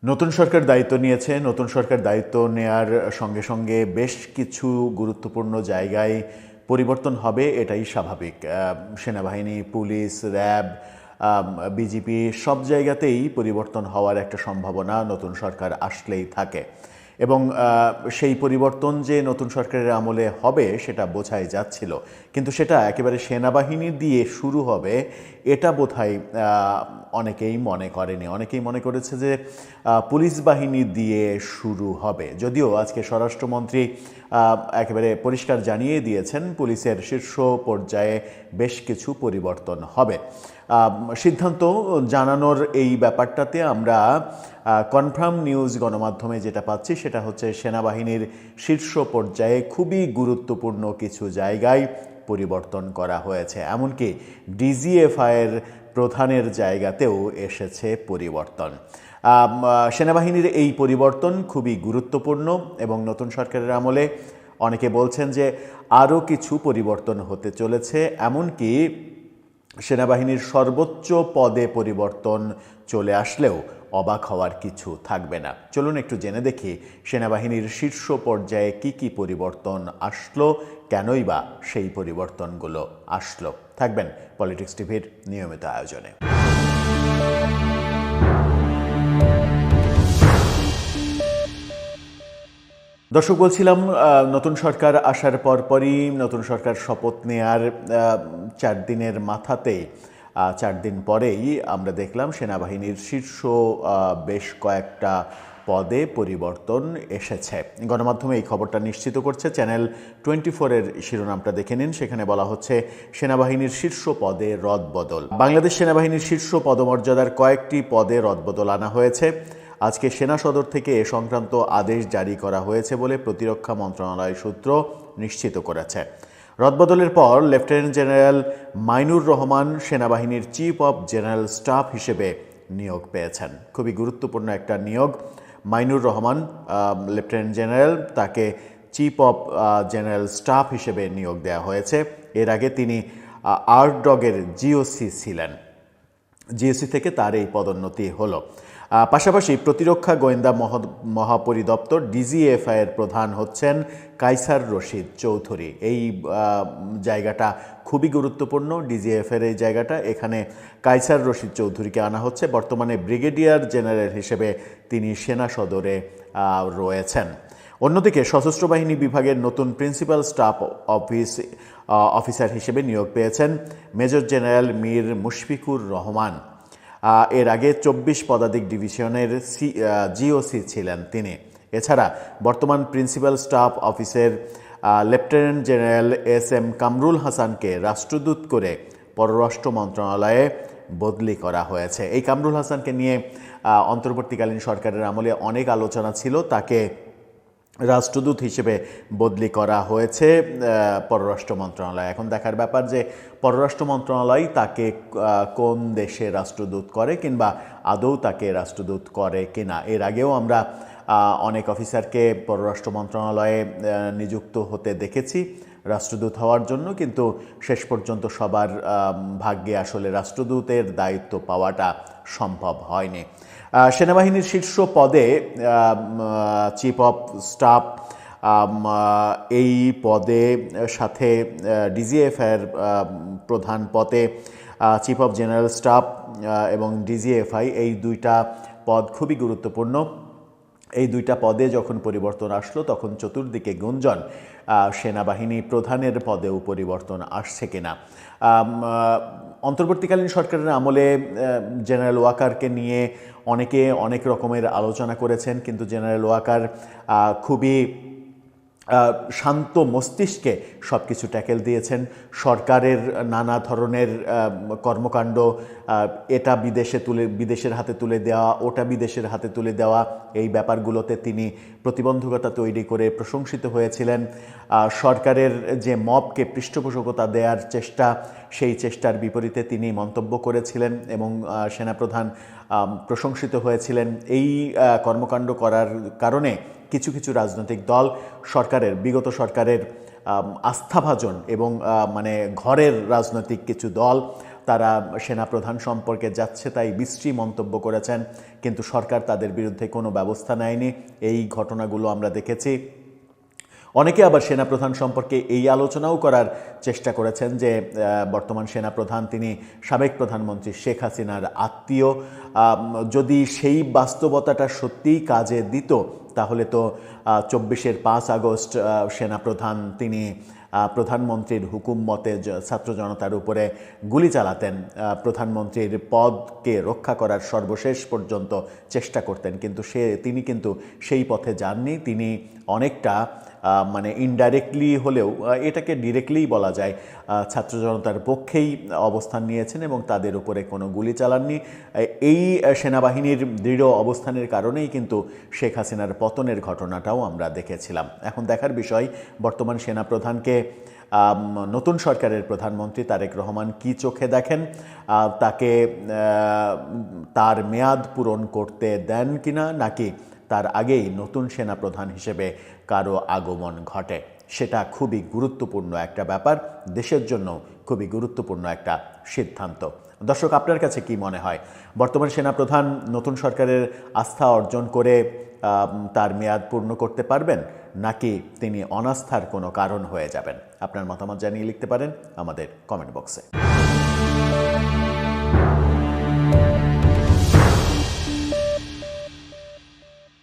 নতুন সরকার দায়িত্ব নিয়েছে। নতুন সরকার দায়িত্ব নেয়ার সঙ্গে সঙ্গে বেশ কিছু গুরুত্বপূর্ণ জায়গায় পরিবর্তন হবে, এটাই স্বাভাবিক। সেনাবাহিনী, পুলিশ, র্যাব, বিজিপি সব জায়গাতেই পরিবর্তন হওয়ার একটা সম্ভাবনা নতুন সরকার আসলেই থাকে। এবং সেই পরিবর্তন যে নতুন সরকারের আমলে হবে সেটা বোঝাই যাচ্ছিল, কিন্তু সেটা একেবারে সেনাবাহিনী দিয়ে শুরু হবে এটা বোধহয় অনেকেই মনে করেনি। অনেকেই মনে করেছে যে পুলিশ বাহিনী দিয়ে শুরু হবে, যদিও আজকে স্বরাষ্ট্রমন্ত্রী একেবারে পরিষ্কার জানিয়ে দিয়েছেন পুলিশের শীর্ষ পর্যায়ে বেশ কিছু পরিবর্তন হবে। সিদ্ধান্ত জানানোর এই ব্যাপারটাতে আমরা কনফার্ম নিউজ গণমাধ্যমে যেটা পাচ্ছি সেটা হচ্ছে সেনাবাহিনীর শীর্ষ পর্যায়ে খুবই গুরুত্বপূর্ণ কিছু জায়গায় পরিবর্তন করা হয়েছে। এমনকি ডিজিএফআইয়ের প্রধানের জায়গাতেও এসেছে পরিবর্তন। সেনাবাহিনীর এই পরিবর্তন খুবই গুরুত্বপূর্ণ এবং নতুন সরকারের আমলে অনেকে বলছেন যে আরও কিছু পরিবর্তন হতে চলেছে। এমনকি সেনাবাহিনীর সর্বোচ্চ পদে পরিবর্তন চলে আসলেও অবাক হওয়ার কিছু থাকবে না। চলুন একটু জেনে দেখি সেনাবাহিনীর শীর্ষ পর্যায়ে কি কি পরিবর্তন আসলো, কেনই বা সেই পরিবর্তনগুলো আসলো। থাকবেন পলিটিক্স টিভির নিয়মিত আয়োজনে। দর্শক, বলছিলাম নতুন সরকার আসার পরপরই নতুন সরকার শপথ নেয়ার 4 দিনের মাথাতেই 4 দিন পরেই আমরা দেখলাম সেনাবাহিনীর শীর্ষ বেশ কয়েকটা পদে পরিবর্তন এসেছে। গণমাধ্যমে এই খবরটা নিশ্চিত করছে চ্যানেল 24-এর শিরোনামটা দেখে নিন। সেখানে বলা হচ্ছে সেনাবাহিনীর শীর্ষ পদে রদবদল। বাংলাদেশ সেনাবাহিনীর শীর্ষ পদমর্যাদার কয়েকটি পদে রদবদল আনা হয়েছে। আজকে সেনা সদর থেকে এ সংক্রান্ত আদেশ জারি করা হয়েছে বলে প্রতিরক্ষা মন্ত্রণালয় সূত্র নিশ্চিত করেছে। রদবদলের পর লেফটেন্যান্ট জেনারেল মাইনুর রহমান সেনাবাহিনীর চিফ অব জেনারেল স্টাফ হিসেবে নিয়োগ পেয়েছেন। খুবই গুরুত্বপূর্ণ একটা নিয়োগ। মাইনুর রহমান লেফটেন্যান্ট জেনারেল, তাকে চিফ অব জেনারেল স্টাফ হিসেবে নিয়োগ দেওয়া হয়েছে। এর আগে তিনি আরডগের জিওসি ছিলেন। জিওসি থেকে তার এই পদোন্নতি হলো। পাশাপাশি প্রতিরক্ষা গোয়েন্দা মহাপরিদপ্তর ডিজিএফআইয়ের প্রধান হচ্ছেন কায়সার রশিদ চৌধুরী। এই জায়গাটা খুবই গুরুত্বপূর্ণ, ডিজিএফআইয়ের এই জায়গাটা। এখানে কায়সার রশিদ চৌধুরীকে আনা হচ্ছে। বর্তমানে ব্রিগেডিয়ার জেনারেল হিসেবে তিনি সেনা সদরে রয়েছেন। অন্যদিকে সশস্ত্র বাহিনী বিভাগের নতুন প্রিন্সিপাল স্টাফ অফিসার হিসেবে নিয়োগ পেয়েছেন মেজর জেনারেল মীর মুশফিকুর রহমান। এর আগে 24 পদাতিক ডিভিশনের জিওসি ছিলেন তিনি। এছাড়া বর্তমান প্রিন্সিপাল স্টাফ অফিসের লেফটেন্যান্ট জেনারেল SM কামরুল হাসানকে রাষ্ট্রদূত করে পররাষ্ট্র মন্ত্রণালয়ে বদলি করা হয়েছে। এই কামরুল হাসানকে নিয়ে অন্তর্বর্তীকালীন সরকারের আমলে অনেক আলোচনা ছিল। তাকে রাষ্ট্রদূত হিসেবে বদলি করা হয়েছে পররাষ্ট্র মন্ত্রণালয়। এখন দেখার ব্যাপার যে পররাষ্ট্র মন্ত্রণালয় তাকে কোন দেশে রাষ্ট্রদূত করে কিংবা আদৌ তাকে রাষ্ট্রদূত করে কিনা। এর আগেও আমরা অনেক অফিসারকে পররাষ্ট্র মন্ত্রণালয়ে নিযুক্ত হতে দেখেছি রাষ্ট্রদূত হওয়ার জন্য, কিন্তু শেষ পর্যন্ত সবার ভাগ্যে আসলে রাষ্ট্রদূতের দায়িত্ব পাওয়াটা সম্ভব হয়নি। সেনাবাহিনীর শীর্ষ পদে চিফ অফ স্টাফ এই পদে সাথে ডিজিএফআইয়ের প্রধান পদে চিফ অফ জেনারেল স্টাফ এবং ডিজিএফআই, এই দুইটা পদ খুবই গুরুত্বপূর্ণ। এই দুইটা পদে যখন পরিবর্তন আসলো তখন চতুর্দিকে গুঞ্জন সেনাবাহিনী প্রধানের পদেও পরিবর্তন আসছে কিনা। অন্তর্বর্তীকালীন সরকারের আমলে জেনারেল ওয়াকারকে নিয়ে অনেকে অনেক রকমের আলোচনা করেছেন, কিন্তু জেনারেল ওয়াকার খুবই শান্ত মস্তিষ্কে সব কিছু ট্যাকেল দিয়েছেন। সরকারের নানা ধরনের কর্মকাণ্ড, এটা বিদেশের হাতে তুলে দেওয়া, ওটা বিদেশের হাতে তুলে দেওয়া, এই ব্যাপারগুলোতে তিনি প্রতিবন্ধকতা তৈরি করে প্রশংসিত হয়েছিলেন। সরকারের যে মবকে পৃষ্ঠপোষকতা দেওয়ার চেষ্টা, সেই চেষ্টার বিপরীতে তিনি মন্তব্য করেছিলেন এবং সেনাপ্রধান প্রশংসিত হয়েছিলেন। এই কর্মকাণ্ড করার কারণে কিছু কিছু রাজনৈতিক দল বিগত সরকারের আস্থাভাজন এবং মানে ঘরের রাজনৈতিক কিছু দল তারা সেনাপ্রধান সম্পর্কে যাচ্ছে তাই বিশ্রী মন্তব্য করেছেন, কিন্তু সরকার তাদের বিরুদ্ধে কোনো ব্যবস্থা নেয়নি। এই ঘটনাগুলো আমরা দেখেছি। অনেকে আবার সেনাপ্রধান সম্পর্কে এই আলোচনাও করার চেষ্টা করেছেন যে বর্তমান সেনাপ্রধান তিনি সাবেক প্রধানমন্ত্রী শেখ হাসিনার আত্মীয়। যদি সেই বাস্তবতাটা সত্যিই কাজে দিত তাহলে তো ২৪-এর ৫ আগস্ট সেনাপ্রধান তিনি প্রধানমন্ত্রীর হুকুম মতে ছাত্র জনতার উপরে গুলি চালাতেন, প্রধানমন্ত্রীর পদকে রক্ষা করার সর্বশেষ পর্যন্ত চেষ্টা করতেন। কিন্তু তিনি কিন্তু সেই পথে যাননি। তিনি অনেকটা মানে ইনডাইরেক্টলি হলেও এটাকে ডিরেক্টলিই বলা যায় ছাত্র জনতার পক্ষেই অবস্থান নিয়েছেন এবং তাদের উপরে কোনো গুলি চালাননি। এই সেনাবাহিনীর দৃঢ় অবস্থানের কারণেই কিন্তু শেখ হাসিনার পতনের ঘটনাটাও আমরা দেখেছিলাম। এখন দেখার বিষয় বর্তমান সেনাপ্রধানকে নতুন সরকারের প্রধানমন্ত্রী তারেক রহমান কি চোখে দেখেন, তাকে তার মেয়াদ পূরণ করতে দেন কিনা, নাকি তার আগেই নতুন সেনাপ্রধান হিসেবে কারো আগমন ঘটে। সেটা খুবই গুরুত্বপূর্ণ একটা ব্যাপার, দেশের জন্য খুবই গুরুত্বপূর্ণ একটা সিদ্ধান্ত। দর্শক, আপনার কাছে কি মনে হয়, বর্তমান সেনাপ্রধান নতুন সরকারের আস্থা অর্জন করে তার মেয়াদ পূর্ণ করতে পারবেন, নাকি তিনি অনাস্থার কোনো কারণ হয়ে যাবেন? আপনার মতামত জানিয়ে লিখতে পারেন আমাদের কমেন্ট বক্সে।